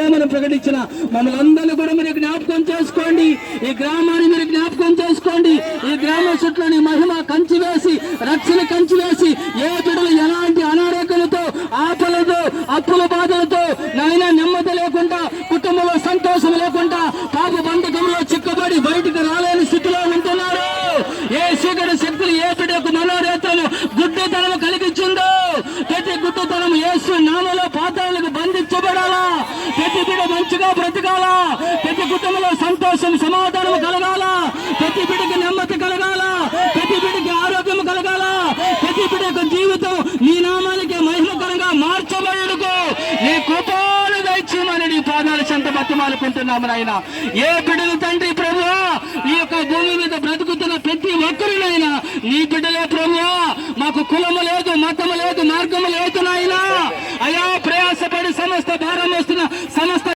మనం ప్రకటించిన మమ్మల్ని అందరినీ కూడా మీరు జ్ఞాపకం చేసుకోండి. ఈ గ్రామాన్ని మీరు జ్ఞాపకం చేసుకోండి. ఈ గ్రామ చుట్టూని మహిమ కంచి వేసి, రక్షణ కంచి వేసి, ఏ బిడ్డలు ఎలాంటి అనారోగ్యాలతో, ఆపలతో, అప్పుల బాధలతో, నాయన నెమ్మది లేకుండా, కుటుంబంలో సంతోషం లేకుండా, పాప బంధకంలో చిక్కబడి బయటకు రాలేని స్థితిలో ఉంటున్నారు. ఏ చీకటి శక్తులు ఏ బిడ్డకు మనోరేతను గుడ్డితనం కలిగించిందో, ప్రతి గుడ్డితనం యేసు నామములో పాతాళాలకు బంధించబడాలా. ప్రతి బిడ్డ మంచిగా బ్రతకాలా. ప్రతి కుటుంబంలో సంతోషం సమాధానం కలగాల. ప్రతి బిడ్డకి నెమ్మది కలగాల. ప్రతి బిడ్డకి ఆరోగ్యం కలగాల. ప్రతి బిడ్డ యొక్క జీవితం నీ నామానికి మహిమకరంగా మార్చబడుటకు నీ కృపను దయచేయమని నీ పాదాల చెంత బతిమాలుకుంటున్నాము నాయన. ఏ బిడ్డలు తండ్రి ప్రభువా ఈ యొక్క భూమి మీద బ్రతుకుతున్న ప్రతి ఒక్కరినైనా నీ బిడ్డలే ప్రభువా. మాకు కులము లేదు, మతము లేదు, మార్గం